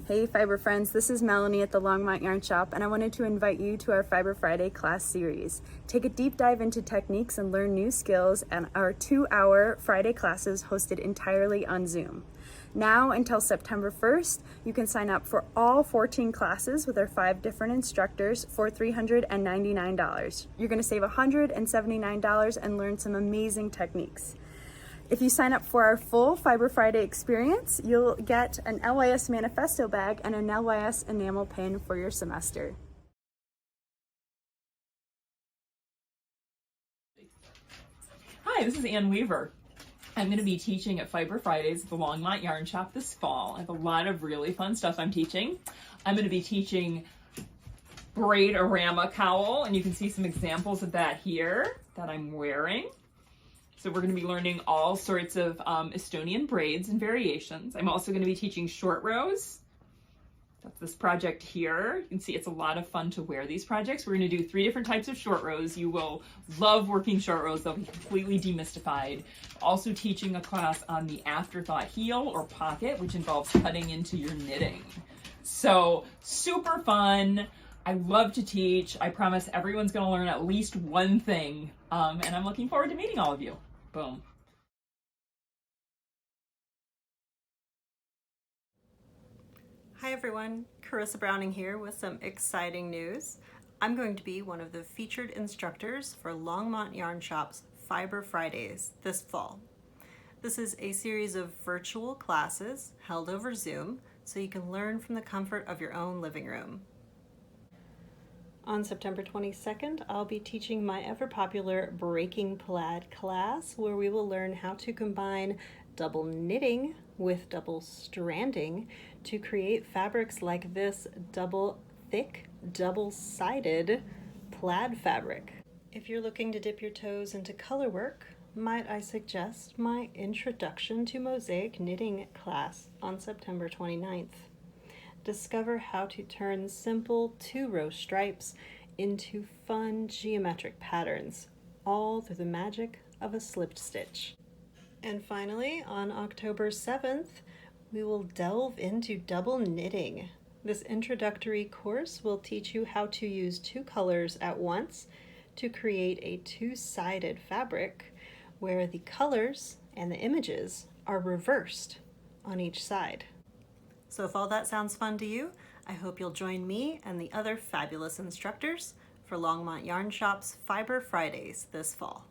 Hey Fiber friends, this is Melanie at the Longmont Yarn Shop, and I wanted to invite you to our Fiber Friday class series. Take a deep dive into techniques and learn new skills and our 2-hour Friday classes hosted entirely on Zoom. Now until September 1st, you can sign up for all 14 classes with our 5 different instructors for $399. You're going to save $179 and learn some amazing techniques. If you sign up for our full Fiber Friday experience, you'll get an LYS manifesto bag and an LYS enamel pin for your semester. Hi, this is Ann Weaver. I'm going to be teaching at Fiber Fridays at the Longmont Yarn Shop this fall. I have a lot of really fun stuff I'm teaching. I'm going to be teaching braid-orama cowl, and you can see some examples of that here that I'm wearing. So we're going to be learning all sorts of Estonian braids and variations. I'm also going to be teaching short rows. That's this project here. You can see it's a lot of fun to wear these projects. We're going to do 3 different types of short rows. You will love working short rows. They'll be completely demystified. Also teaching a class on the afterthought heel or pocket, which involves cutting into your knitting. So super fun. I love to teach. I promise everyone's going to learn at least one thing. And I'm looking forward to meeting all of you. Boom. Hi everyone, Carissa Browning here with some exciting news. I'm going to be one of the featured instructors for Longmont Yarn Shop's Fiber Fridays this fall. This is a series of virtual classes held over Zoom so you can learn from the comfort of your own living room. On September 22nd, I'll be teaching my ever-popular Breaking Plaid class, where we will learn how to combine double knitting with double stranding to create fabrics like this double thick, double-sided plaid fabric. If you're looking to dip your toes into color work, might I suggest my Introduction to Mosaic Knitting class on September 29th. Discover how to turn simple 2-row stripes into fun geometric patterns, all through the magic of a slipped stitch. And finally, on October 7th, we will delve into double knitting. This introductory course will teach you how to use 2 colors at once to create a 2-sided fabric where the colors and the images are reversed on each side. So if all that sounds fun to you, I hope you'll join me and the other fabulous instructors for Longmont Yarn Shop's Fiber Fridays this fall.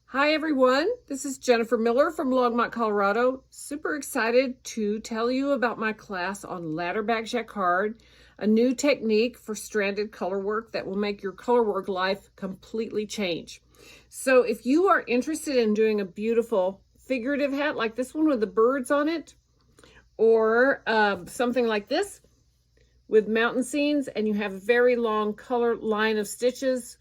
Hi everyone, this is Jennifer Miller from Longmont, Colorado. Super excited to tell you about my class on ladder back jacquard, a new technique for stranded color work that will make your color work life completely change. So if you are interested in doing a beautiful figurative hat like this one with the birds on it, or something like this with mountain scenes, and you have a very long color line of stitches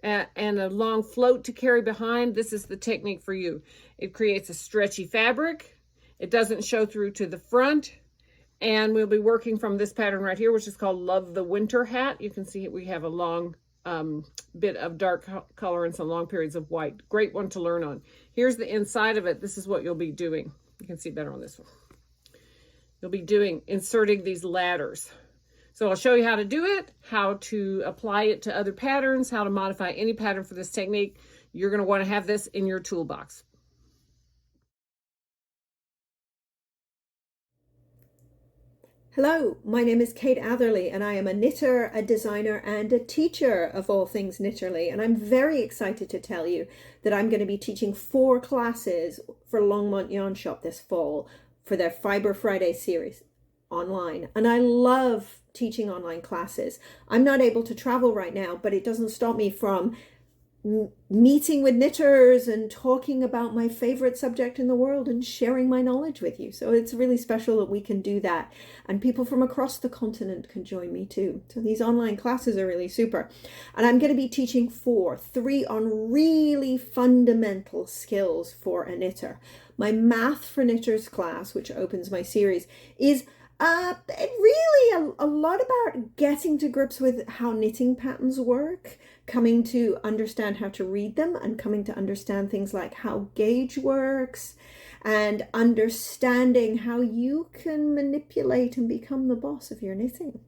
and a long float to carry behind, this is the technique for you. It creates a stretchy fabric. It doesn't show through to the front. And we'll be working from this pattern right here, which is called Love the Winter Hat. You can see we have a long bit of dark color and some long periods of white. Great one to learn on. Here's the inside of it. This is what you'll be doing. You can see better on this one. You'll be inserting these ladders. So I'll show you how to do it, how to apply it to other patterns, how to modify any pattern for this technique. You're going to want to have this in your toolbox. Hello, my name is Kate Atherley and I am a knitter, a designer and a teacher of all things knitterly, and I'm very excited to tell you that I'm going to be teaching 4 classes for Longmont Yarn Shop this fall for their Fiber Friday series online. And I love teaching online classes. I'm not able to travel right now, but it doesn't stop me from meeting with knitters and talking about my favorite subject in the world and sharing my knowledge with you. So it's really special that we can do that. And people from across the continent can join me too. So these online classes are really super. And I'm going to be teaching 3 on really fundamental skills for a knitter. My Math for Knitters class, which opens my series, is really a lot about getting to grips with how knitting patterns work, coming to understand how to read them, and coming to understand things like how gauge works, and understanding how you can manipulate and become the boss of your knitting.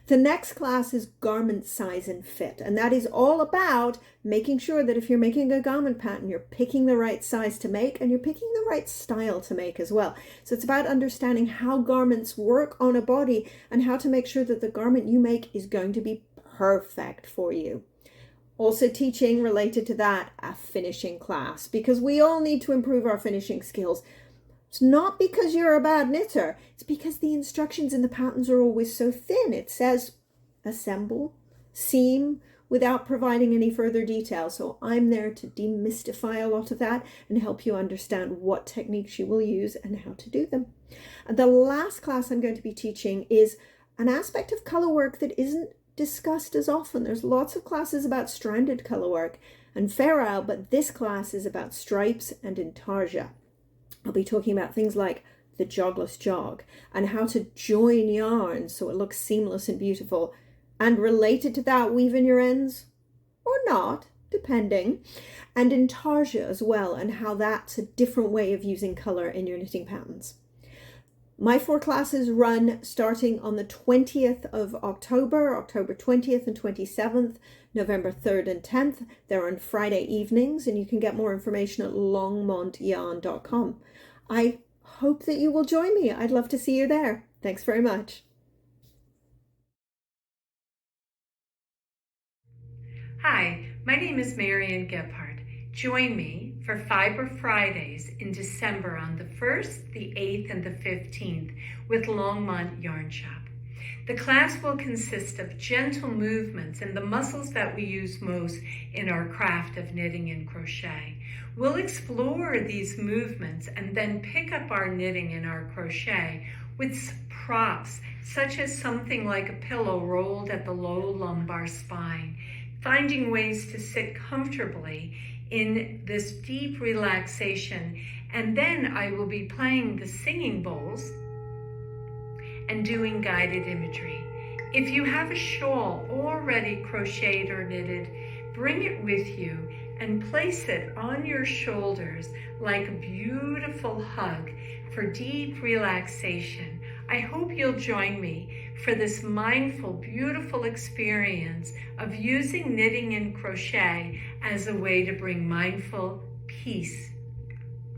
The next class is garment size and fit, and that is all about making sure that if you're making a garment pattern, you're picking the right size to make and you're picking the right style to make as well. So it's about understanding how garments work on a body and how to make sure that the garment you make is going to be perfect for you. Also teaching related to that, a finishing class, because we all need to improve our finishing skills. It's not because you're a bad knitter, it's because the instructions in the patterns are always so thin. It says assemble, seam, without providing any further detail. So I'm there to demystify a lot of that and help you understand what techniques you will use and how to do them. And the last class I'm going to be teaching is an aspect of color work that isn't discussed as often. There's lots of classes about stranded color work and ferrule, but this class is about stripes and intarsia. I'll be talking about things like the jogless jog and how to join yarns so it looks seamless and beautiful, and related to that, weave in your ends or not, depending, and intarsia as well, and how that's a different way of using color in your knitting patterns. My 4 classes run starting on the 20th of October, October 20th and 27th, November 3rd and 10th. They're on Friday evenings, and you can get more information at longmontyarn.com. I hope that you will join me. I'd love to see you there. Thanks very much. Hi, my name is Marian Gebhardt. Join me for Fiber Fridays in December on the 1st, the 8th, and the 15th with Longmont Yarn Shop. The class will consist of gentle movements and the muscles that we use most in our craft of knitting and crochet. We'll explore these movements and then pick up our knitting and our crochet with props, such as something like a pillow rolled at the low lumbar spine, finding ways to sit comfortably in this deep relaxation. And then I will be playing the singing bowls and doing guided imagery. If you have a shawl already crocheted or knitted, bring it with you and place it on your shoulders like a beautiful hug for deep relaxation. I hope you'll join me for this mindful, beautiful experience of using knitting and crochet as a way to bring mindful peace